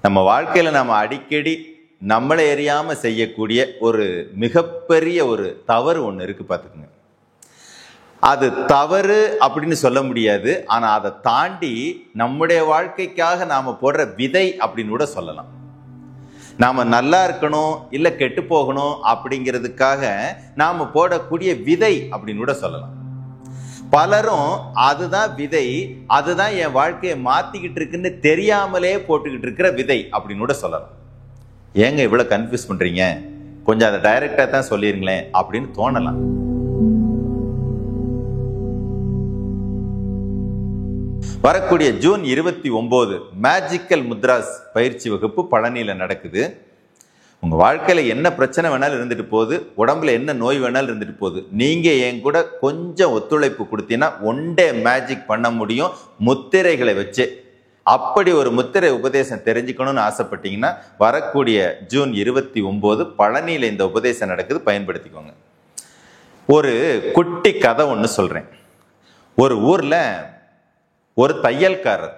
நம்ம வாழ்க்கையில நம்ம அடிக்கடி நம்மளை எறியாம செய்யக்கூடிய ஒரு மிகப்பெரிய ஒரு தவறு ஒன்று இருக்கு பார்த்துக்குங்க. அது தவறு அப்படின்னு சொல்ல முடியாது, ஆனா அதை தாண்டி நம்முடைய வாழ்க்கைக்காக நாம போடுற விதை அப்படின்னு கூட சொல்லலாம். நாம நல்லா இருக்கணும் இல்ல கெட்டு போகணும் அப்படிங்கிறதுக்காக நாம போடக்கூடிய விதை அப்படின்னு கூட சொல்லலாம். பலரும் அதுதான் விதை, அதுதான் என் வாழ்க்கையை மாத்திக்கிட்டு இருக்குன்னு தெரியாமலே போட்டுக்கிட்டு இருக்கிற விதை அப்படின்னு கூட சொல்லலாம். ஏங்க இவ்வளவு கன்ஃபியூஸ் பண்றீங்க, கொஞ்சம் அதை டைரக்டா தான் சொல்லிருங்களேன் அப்படின்னு தோணலாம். வரக்கூடிய ஜூன் 29 மேஜிக்கல் முத்ராஸ் பயிற்சி வகுப்பு பழனியில நடக்குது. உங்க வாழ்க்கையில என்ன பிரச்சனை வேணாலும் இருந்துட்டு போகுது, உடம்புல என்ன நோய் வேணாலும் இருந்துட்டு போகுது, நீங்க என் கூட கொஞ்சம் ஒத்துழைப்பு கொடுத்தீங்கன்னா ஒன் டே மேஜிக் பண்ண முடியும் முத்திரைகளை வச்சு. அப்படி ஒரு முத்திரை உபதேசம் தெரிஞ்சுக்கணும்னு ஆசைப்பட்டீங்கன்னா வரக்கூடிய ஜூன் 29 பழனியில இந்த உபதேசம் நடக்குது, பயன்படுத்திக்கோங்க. ஒரு குட்டி கதை ஒன்று சொல்றேன். ஒரு ஊர்ல ஒரு தையல்காரர்,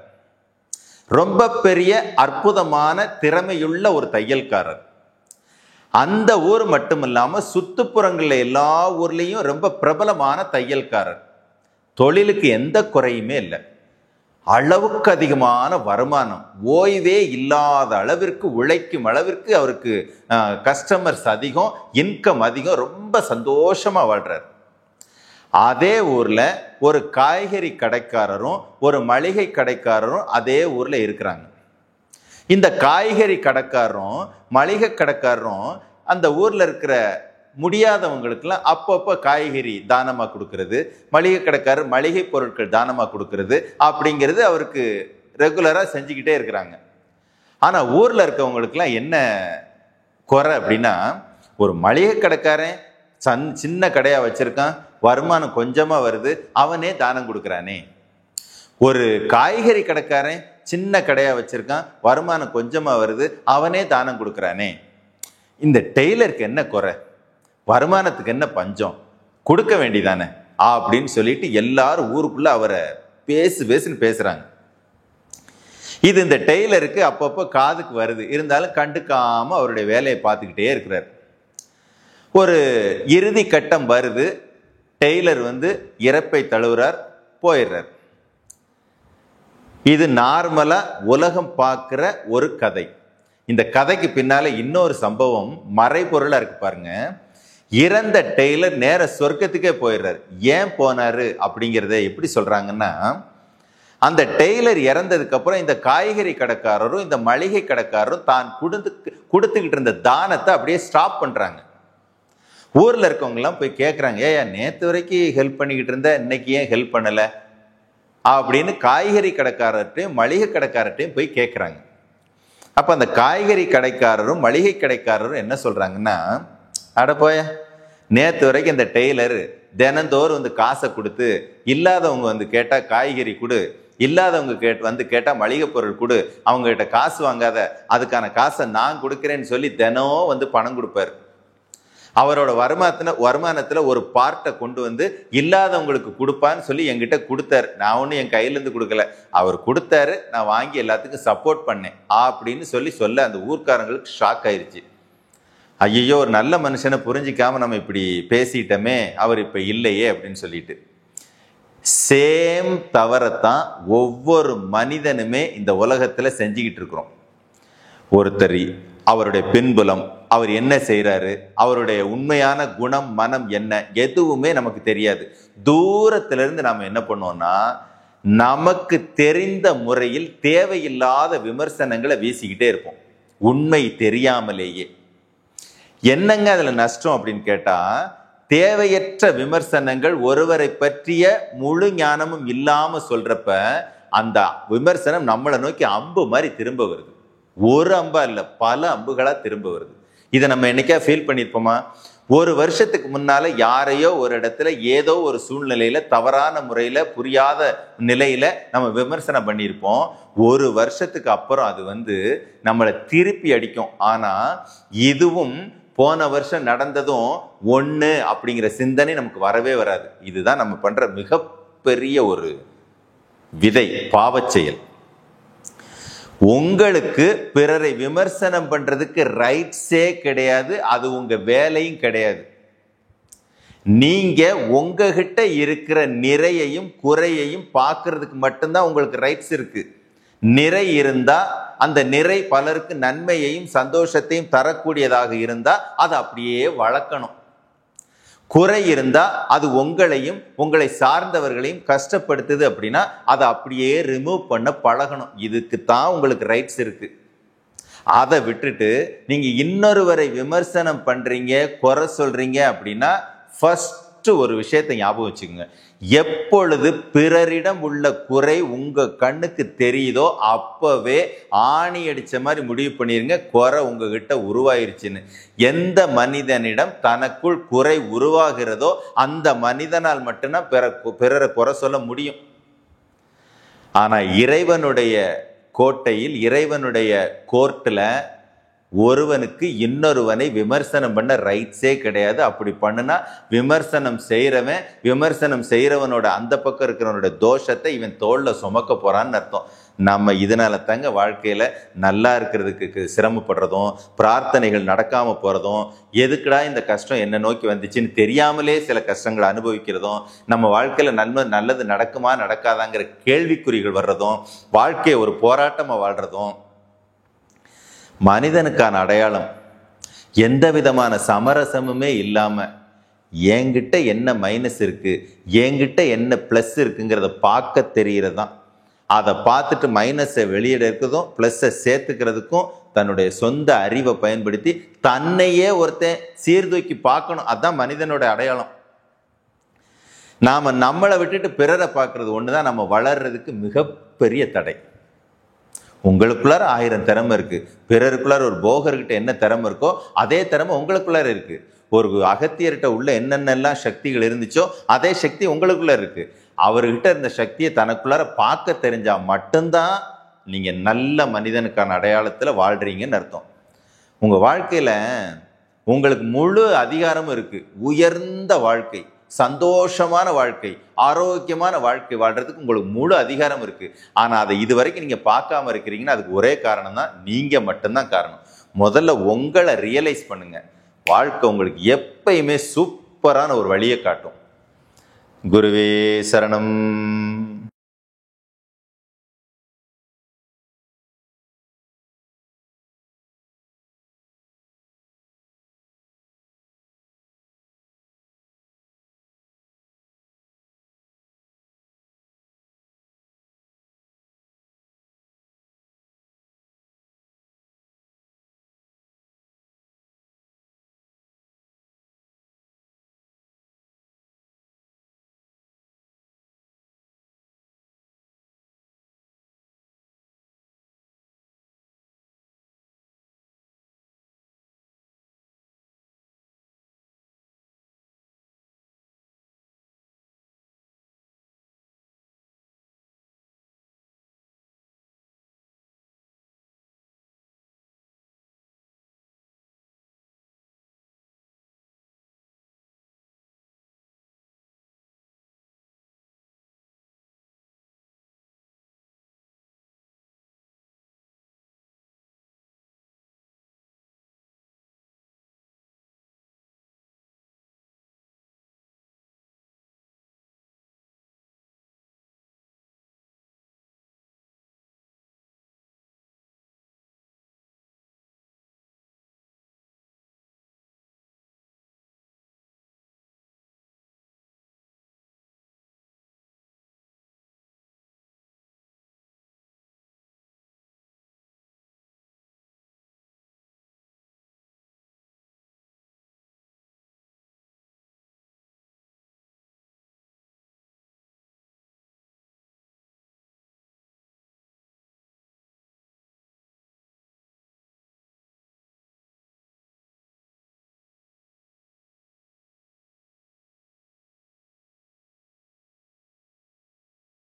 ரொம்ப பெரிய அற்புதமான திறமையுள்ள ஒரு தையல்காரர். அந்த ஊர் மட்டும் இல்லாம சுத்துப்புறங்கள்ல எல்லா ஊர்லயும் ரொம்ப பிரபலமான தையல்காரர். தொழிலுக்கு எந்த குறையுமே இல்லை, அளவுக்கு அதிகமான வருமானம், ஓய்வே இல்லாத அளவிற்கு உழைக்கும் அளவிற்கு அவருக்கு கஸ்டமர்ஸ் அதிகம், இன்கம் அதிகம், ரொம்ப சந்தோஷமா வாழ்றார். அதே ஊர்ல ஒரு காய்கறி கடைக்காரரும் ஒரு மளிகை கடைக்காரரும் அதே ஊர்ல இருக்கிறாங்க. இந்த காய்கறி கடைக்காரரும் மளிகை கடைக்காரரும் அந்த ஊர்ல இருக்கிற முடியாதவங்களுக்கெல்லாம் அப்பப்போ காய்கறி தானமா கொடுக்கறது, மளிகை கடைக்காரர் மளிகை பொருட்கள் தானமா கொடுக்கறது அப்படிங்கிறது அவருக்கு ரெகுலரா செஞ்சுக்கிட்டே இருக்கிறாங்க. ஆனா ஊர்ல இருக்கவங்களுக்கெல்லாம் என்ன குறை அப்படின்னா, ஒரு மளிகை கடைக்காரன் சின்ன கடையா வச்சிருக்கான், வருமானம் கொஞ்சமா வருது, அவனே தானம் கொடுக்கறானே. ஒரு காய்கறி கடைக்காரன் சின்ன கடையா வச்சிருக்கான், வருமானம் கொஞ்சமா வருது, அவனே தானம் கொடுக்கறானே. இந்த டெய்லருக்கு என்ன குறை, வருமானத்துக்கு என்ன பஞ்சம், கொடுக்க வேண்டியதானே அப்படின்னு சொல்லிட்டு எல்லாரும் ஊருக்குள்ள அவரை பேசுன்னு பேசுறாங்க. இது இந்த டெய்லருக்கு அப்பப்போ காதுக்கு வருது, இருந்தாலும் கண்டுக்காம அவருடைய வேலையை பார்த்துக்கிட்டே இருக்கிறார். ஒரு இறுதி கட்டம் வருது, டெய்லர் இறப்பை தழுவுறார், போயிடுறார். இது நார்மலா உலகம் பார்க்கிற ஒரு கதை. இந்த கதைக்கு பின்னால இன்னொரு சம்பவம் மறைபொருளா இருக்கு பாருங்க. இறந்த டெய்லர் நேர சொர்க்கத்துக்கே போயிடுறாரு. ஏன் போனாரு அப்படிங்கிறத எப்படி சொல்றாங்கன்னா, அந்த டெய்லர் இறந்ததுக்கு அப்புறம் இந்த காய்கறி கடைக்காரரும் இந்த மளிகை கடைக்காரரும் தான் கொடுத்துக்கிட்டு இருந்த தானத்தை அப்படியே ஸ்டாப் பண்றாங்க. ஊர்ல இருக்கவங்க எல்லாம் போய் கேட்கறாங்க, ஏன் நேத்து வரைக்கும் ஹெல்ப் பண்ணிக்கிட்டு இருந்த, இன்னைக்கு ஏன் ஹெல்ப் பண்ணல அப்படின்னு காய்கறி கடைக்காரர்கிட்டையும் மளிகை கடைக்காரர்கிட்டையும் போய் கேட்கறாங்க. அப்ப அந்த காய்கறி கடைக்காரரும் மளிகை கடைக்காரரும் என்ன சொல்றாங்கன்னா, அட போய, நேத்து வரைக்கும் இந்த டெய்லர் தினந்தோறும் காசை கொடுத்து, இல்லாதவங்க கேட்டா காய்கறி கொடு, இல்லாதவங்க கேட்டா மளிகை பொருள் கொடு, அவங்க கிட்ட காசு வாங்காத, அதுக்கான காசை நான் கொடுக்கிறேன்னு சொல்லி தினம் பணம் கொடுப்பாரு. அவரோட வருமானத்துல ஒரு பார்ட்டை கொண்டு இல்லாதவங்களுக்கு கொடுப்பான்னு சொல்லி என்கிட்ட கொடுத்தாரு. நான் ஒன்னும் என் கையிலேருந்து கொடுக்கல, அவர் கொடுத்தாரு, நான் வாங்கி எல்லாத்துக்கும் சப்போர்ட் பண்ணேன் அப்படின்னு சொல்ல அந்த ஊர்க்காரங்களுக்கு ஷாக் ஆயிடுச்சு. ஐயோ, ஒரு நல்ல மனுஷனை புரிஞ்சிக்காம நம்ம இப்படி பேசிட்டோமே, அவர் இப்ப இல்லையே அப்படின்னு சொல்லிட்டு. சேம் தவறத்தான் ஒவ்வொரு மனிதனுமே இந்த உலகத்துல செஞ்சுக்கிட்டு இருக்கிறோம். ஒருத்தர் அவருடைய பின்புலம், அவர் என்ன செய்யறாரு, அவருடைய உண்மையான குணம் மனம் என்ன, எதுவுமே நமக்கு தெரியாது. தூரத்துல இருந்து நாம என்ன பண்ணுவோம்னா, நமக்கு தெரிந்த முறையில் தேவையில்லாத விமர்சனங்களை வீசிக்கிட்டே இருப்போம், உண்மை தெரியாமலேயே. என்னங்க அதுல நஷ்டம் அப்படின்னு கேட்டா, தேவையற்ற விமர்சனங்கள், ஒருவரை பற்றிய முழு ஞானமும் இல்லாம சொல்றப்ப அந்த விமர்சனம் நம்மளை நோக்கி அம்பு மாதிரி திரும்ப வருது. ஒரு அம்பா இல்ல, பல அம்புகளா திரும்ப வருது. இதை நம்ம என்னைக்கா ஃபீல் பண்ணிருப்போமா? ஒரு வருஷத்துக்கு முன்னால யாரையோ ஒரு இடத்துல ஏதோ ஒரு சூழ்நிலையில தவறான முறையில புரியாத நிலையில நம்ம விமர்சனம் பண்ணியிருப்போம். ஒரு வருஷத்துக்கு அப்புறம் அது நம்மளை திருப்பி அடிக்கும். ஆனா இதுவும் போன வருஷம் நடந்ததும் ஒண்ணு அப்படிங்கிற சிந்தனை நமக்கு வரவே வராது. இதுதான் நம்ம பண்ற மிகப்பெரிய ஒரு விதை, பாவச் செயல். உங்களுக்கு பிறரை விமர்சனம் பண்றதுக்கு ரைட்ஸே கிடையாது, அது உங்க வேலையும் கிடையாது. நீங்க உங்ககிட்ட இருக்கிற நிறையையும் குறையையும் பார்க்கறதுக்கு மட்டும்தான் உங்களுக்கு ரைட்ஸ் இருக்கு. நிறை இருந்தா அந்த நிறை பலருக்கு நன்மையையும் சந்தோஷத்தையும் தரக்கூடியதாக இருந்தா அதை அப்படியே வளர்க்கணும். குறை இருந்தா அது உங்களையும் உங்களை சார்ந்தவர்களையும் கஷ்டப்படுத்துது அப்படின்னா அதை அப்படியே ரிமூவ் பண்ண பழகணும். இதுக்கு தான் உங்களுக்கு ரைட்ஸ் இருக்கு. அதை விட்டுட்டு நீங்க இன்னொருவரை விமர்சனம் பண்றீங்க, குறை சொல்றீங்க அப்படின்னா ஃபர்ஸ்ட் ஒரு விஷயத்தை ஞாபகம் வச்சுக்கோங்க. எப்பொழுது பிறரிடம் உள்ள குறை உங்க கண்ணுக்கு தெரியுதோ அப்பவே ஆணி அடிச்ச மாதிரி முடிவு பண்ணிருங்க, குறை உங்ககிட்ட உருவாயிருச்சுன்னு. எந்த மனிதனிடம் தனக்குள் குறை உருவாகிறதோ அந்த மனிதனால் மட்டும்தான் பிறரை குறை சொல்ல முடியும். ஆனா இறைவனுடைய கோட்டையில், இறைவனுடைய கோர்ட்ல ஒருவனுக்கு இன்னொருவனை விமர்சனம் பண்ண ரைட்ஸே கிடையாது. அப்படி பண்ணுனா விமர்சனம் செய்யறவனோட அந்த பக்கம் இருக்கிறவனோட தோஷத்தை இவன் தோல்ல சுமக்க போறான்னு அர்த்தம். நம்ம இதனால தாங்க வாழ்க்கையில நல்லா இருக்கிறதுக்கு சிரமப்படுறதும், பிரார்த்தனைகள் நடக்காம போறதும், எதுக்குடா இந்த கஷ்டம் என்ன நோக்கி வந்துச்சுன்னு தெரியாமலே சில கஷ்டங்களை அனுபவிக்கிறதும், நம்ம வாழ்க்கையில நல்லது நடக்குமா நடக்காதாங்கிற கேள்விக்குறிகள் வர்றதும், வாழ்க்கையை ஒரு போராட்டமா வாழ்றதும். மனிதனுக்கான அடையாளம் எந்த விதமான சமரசமுமே இல்லாம என்கிட்ட என்ன மைனஸ் இருக்கு, என்கிட்ட என்ன பிளஸ் இருக்குங்கிறத பார்க்க தெரியறதுதான். அதை பார்த்துட்டு மைனஸை வெளியிட இருக்கிறதும் பிளஸ்ஸை சேர்த்துக்கிறதுக்கும் தன்னுடைய சொந்த அறிவை பயன்படுத்தி தன்னையே ஒருத்தன் சீர்தூக்கி பார்க்கணும். அதுதான் மனிதனோட அடையாளம். நாம நம்மளை விட்டுட்டு பிறரை பார்க்கறது ஒண்ணுதான் நம்ம வளர்றதுக்கு மிகப்பெரிய தடை. உங்களுக்குள்ளார 1000 திறமை இருக்கு, பிறருக்குள்ளார ஒரு போகர்கிட்ட என்ன திறமை இருக்கோ அதே திறமை உங்களுக்குள்ளார இருக்கு. ஒரு அகத்தியர்கிட்ட உள்ள என்னென்னலாம் சக்திகள் இருந்துச்சோ அதே சக்தி உங்களுக்குள்ள இருக்கு. அவர்கிட்ட இருந்த சக்தியை தனக்குள்ளார பார்க்க தெரிஞ்சா மட்டும்தான் நீங்க நல்ல மனிதனுக்கான அடையாளத்துல வாழ்றீங்கன்னு அர்த்தம். உங்க வாழ்க்கையில உங்களுக்கு முழு அதிகாரமும் இருக்கு. உயர்ந்த வாழ்க்கை, சந்தோஷமான வாழ்க்கை, ஆரோக்கியமான வாழ்க்கை வாழ்றதுக்கு உங்களுக்கு முழு அதிகாரம் இருக்கு. ஆனா அதை இதுவரைக்கும் நீங்க பார்க்காம இருக்கிறீங்கன்னா அதுக்கு ஒரே காரணம் தான், நீங்க மட்டும்தான் காரணம். முதல்ல உங்களை ரியலைஸ் பண்ணுங்க. வாழ்க்கை உங்களுக்கு எப்பயுமே சூப்பரான ஒரு வழியை காட்டும். குருவே சரணம்.